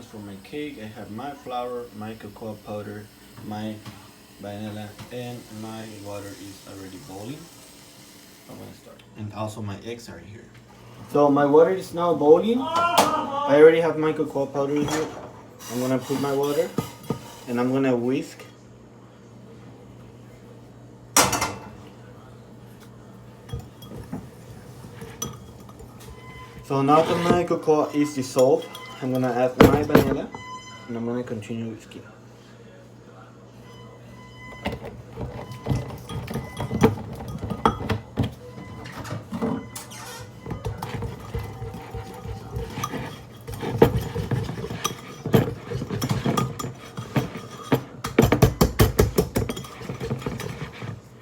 ingredients for my cake. I have my flour, my cocoa powder, my vanilla, and my water is already boiling. I'm gonna start. And also my eggs are here. So my water is now boiling. I already have my cocoa powder in here. I'm gonna put my water and I'm gonna whisk. So now that my cocoa is dissolved, I'm gonna add my vanilla and I'm gonna continue whisking.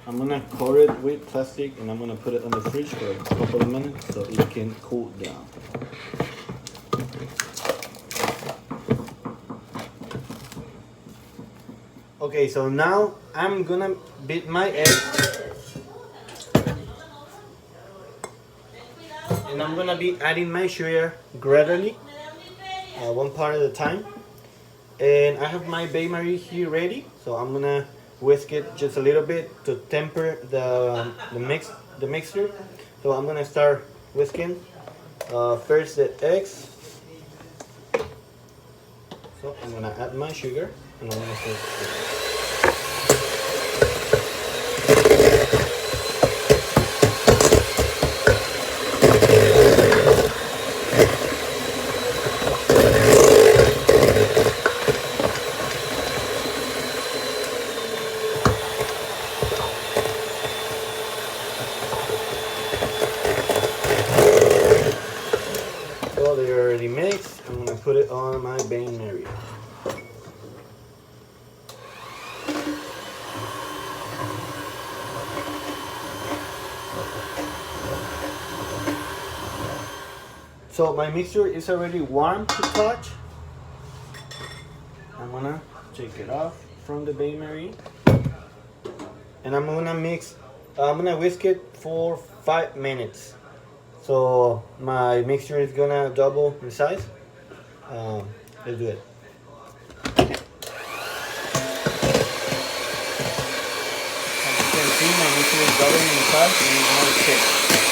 I'm gonna cover it with plastic and I'm gonna put it on the fridge for a couple of minutes so it can cool down. Okay, so now I'm gonna beat my egg and I'm gonna be adding my sugar gradually, one part at a time. And I have my Bain Marie here ready, so I'm gonna whisk it just a little bit to temper the mixture. So I'm gonna start whisking. First the eggs. So I'm gonna add my sugar and I'm gonna start. So they're already mixed. I'm gonna put it on my Bain Marie. So my mixture is already warm to touch. I'm gonna take it off from the Bain Marie. And I'm gonna whisk it for 5 minutes. So my mixture is gonna double in size. Let's do it. As you can see, my mixture is doubling in size and it's not thick.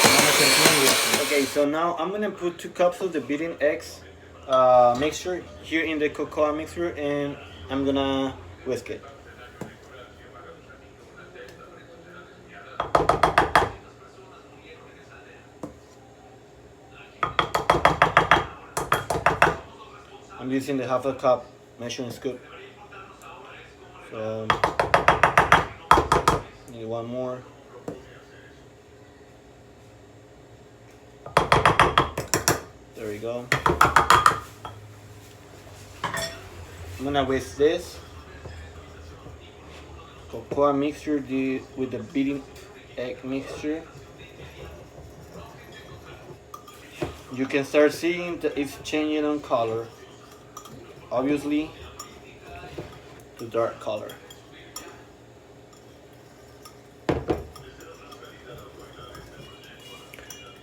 I'm gonna continue with it. Okay, so now I'm gonna put 2 cups of the beaten eggs mixture here in the cocoa mixture and I'm gonna whisk it. I'm using the half a cup measuring scoop. So need one more. There we go. I'm gonna whisk this cocoa mixture with the beaten egg mixture. You can start seeing that it's changing on color. Obviously, to dark color.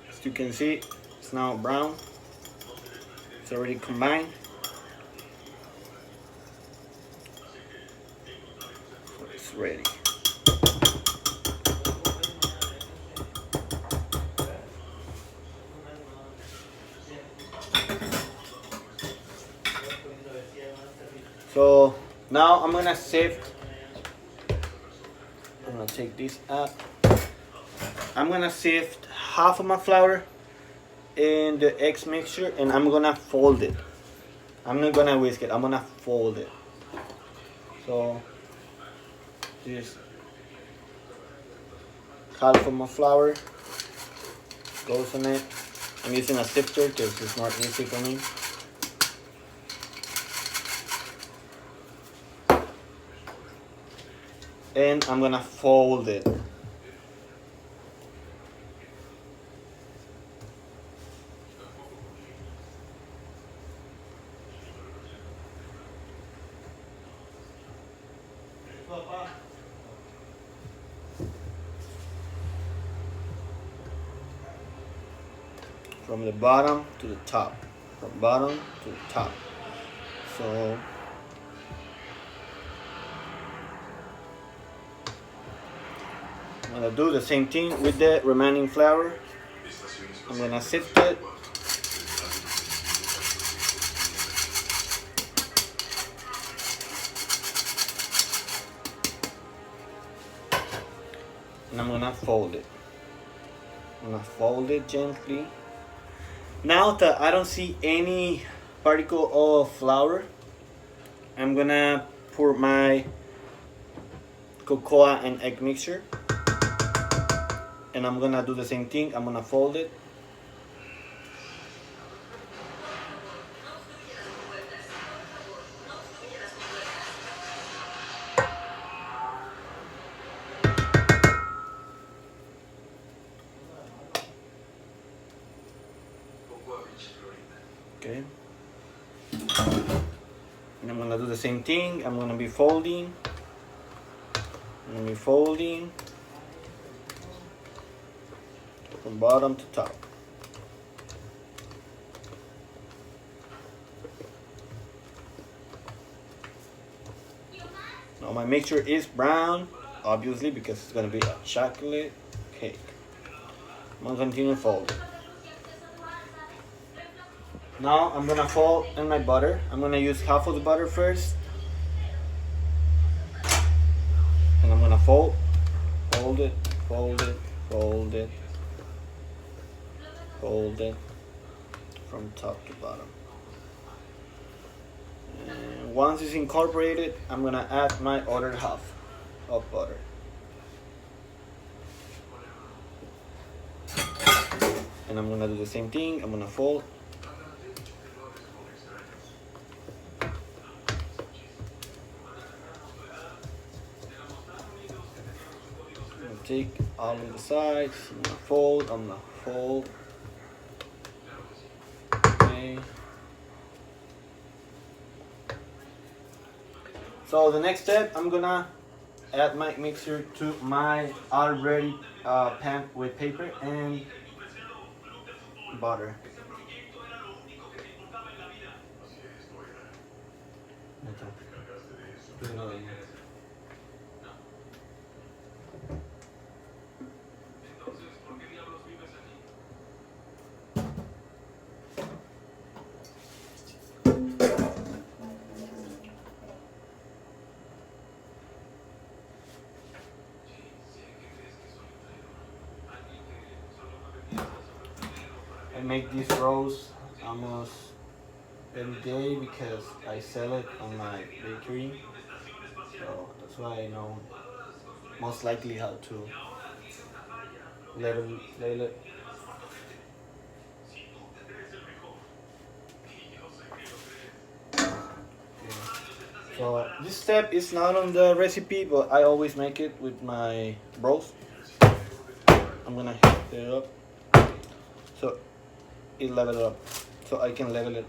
As you can see, it's now brown. It's already combined. So it's ready. So now I'm gonna sift. I'm gonna take this out. I'm gonna sift half of my flour in the eggs mixture and I'm gonna fold it. I'm not gonna whisk it, I'm gonna fold it. So this half of my flour goes on it. I'm using a sifter because it's more easy for me. And I'm gonna fold it. From the bottom to the top. From bottom to the top. So I'm gonna do the same thing with the remaining flour. I'm gonna sift it. And I'm gonna fold it. I'm gonna fold it gently. Now that I don't see any particle of flour, I'm gonna pour my cocoa and egg mixture. And I'm gonna do the same thing. I'm gonna fold it. Okay. And I'm gonna do the same thing. I'm gonna be folding. I'm gonna be folding from bottom to top. Now my mixture is brown, obviously, because it's gonna be a chocolate cake. I'm gonna continue folding. Now I'm gonna fold in my butter. I'm gonna use half of the butter first. And I'm gonna fold it, fold it, fold it, fold it from top to bottom. And once it's incorporated, I'm gonna add my other half of butter. And I'm gonna do the same thing. I'm gonna fold. Take all of the sides. I'm gonna fold. I'm gonna fold. Okay. So the next step, I'm gonna add my mixture to my already pan with paper and butter. I make these rolls almost every day because I sell it on my bakery. So that's why I know most likely how to label it. So this step is not on the recipe, but I always make it with my rolls. I'm gonna heat it up so it level it up, so I can level it.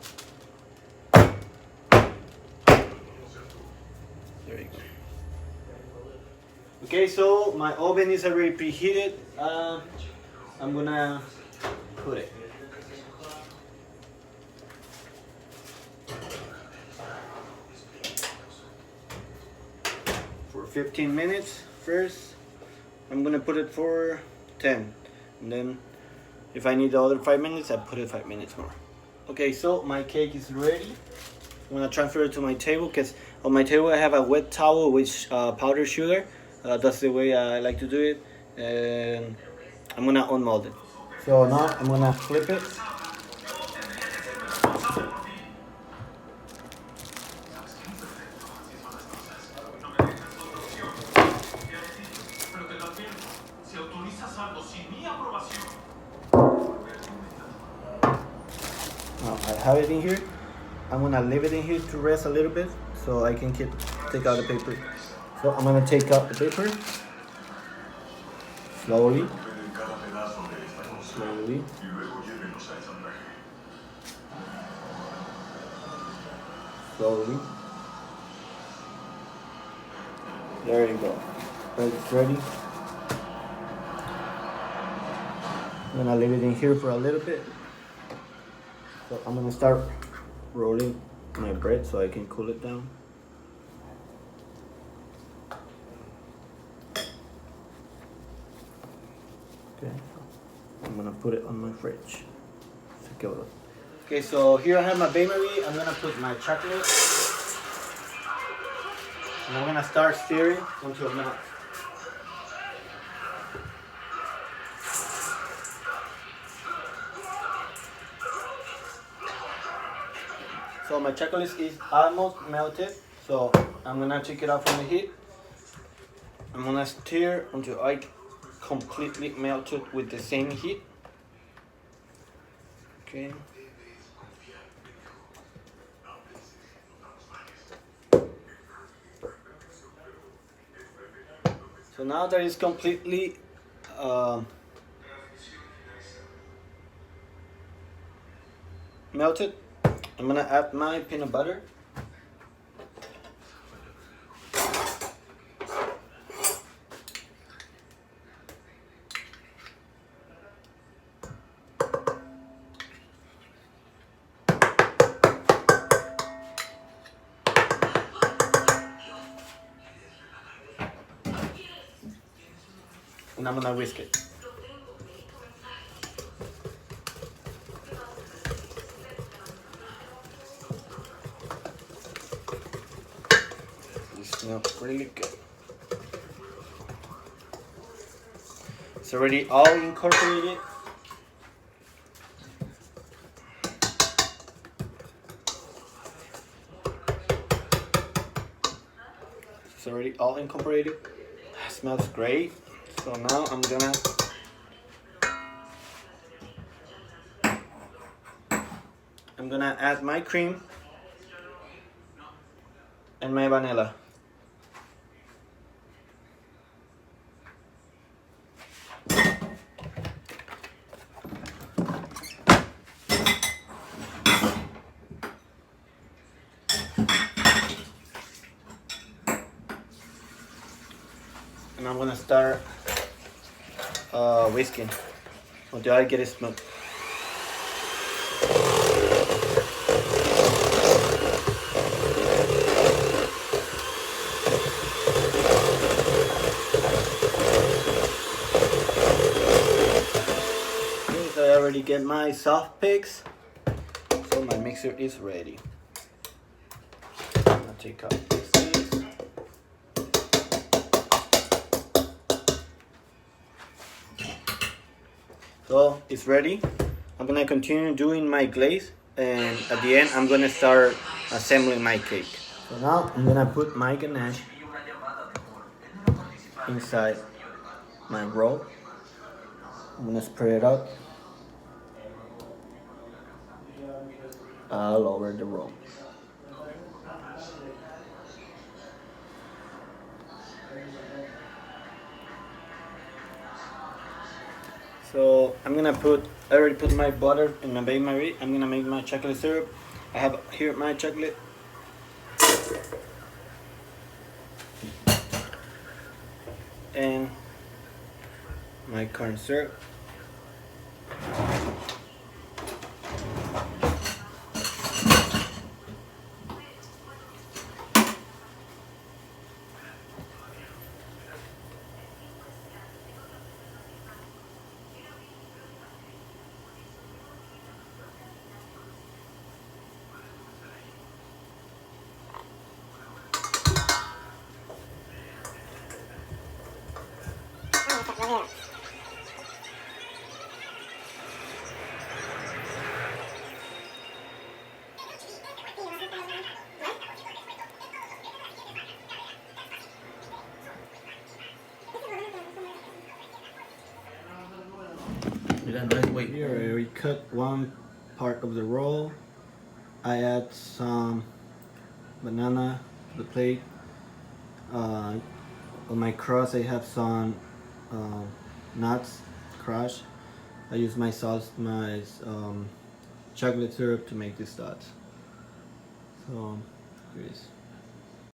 There you go. Okay, so my oven is already preheated. I'm gonna put it. For 15 minutes first. I'm gonna put it for 10, and then if I need the other 5 minutes, I put it 5 minutes more. Okay, so my cake is ready. I'm gonna transfer it to my table because on my table I have a wet towel with powdered sugar. That's the way I like to do it, and I'm gonna unmold it. So now I'm gonna flip it. Now I have it in here. I'm gonna leave it in here to rest a little bit so I can take out the paper. So I'm gonna take out the paper slowly. Slowly. Slowly. There you go. It's ready. I'm gonna leave it in here for a little bit. So I'm gonna start rolling my bread so I can cool it down. Okay, I'm gonna put it on my fridge. Okay, so here I have my bain-marie. I'm gonna put my chocolate, and I'm gonna start stirring until it melts. So my chocolate is almost melted, so I'm gonna take it out from the heat. I'm gonna stir until I completely melted with the same heat. Okay. So now that it's completely melted, I'm gonna add my peanut butter. And I'm gonna whisk it. It smells really good. It's already all incorporated. It's already all incorporated. It smells great. So now I'm gonna add my cream and my vanilla. And I'm gonna start whisking until I get it smooth. Okay, so I already get my soft picks, so my mixer is ready. I'm gonna take out this. So it's ready. I'm gonna continue doing my glaze, and at the end I'm gonna start assembling my cake. So now I'm gonna put my ganache inside my roll. I'm gonna spread it out all over the roll. So I already put my butter in my bain-marie. I'm gonna make my chocolate syrup. I have here my chocolate. And my corn syrup. Wait. Here we cut one part of the roll. I add some banana to the plate. On my crust I have some nuts crushed. I use my sauce, my chocolate syrup to make these dots. So here it is.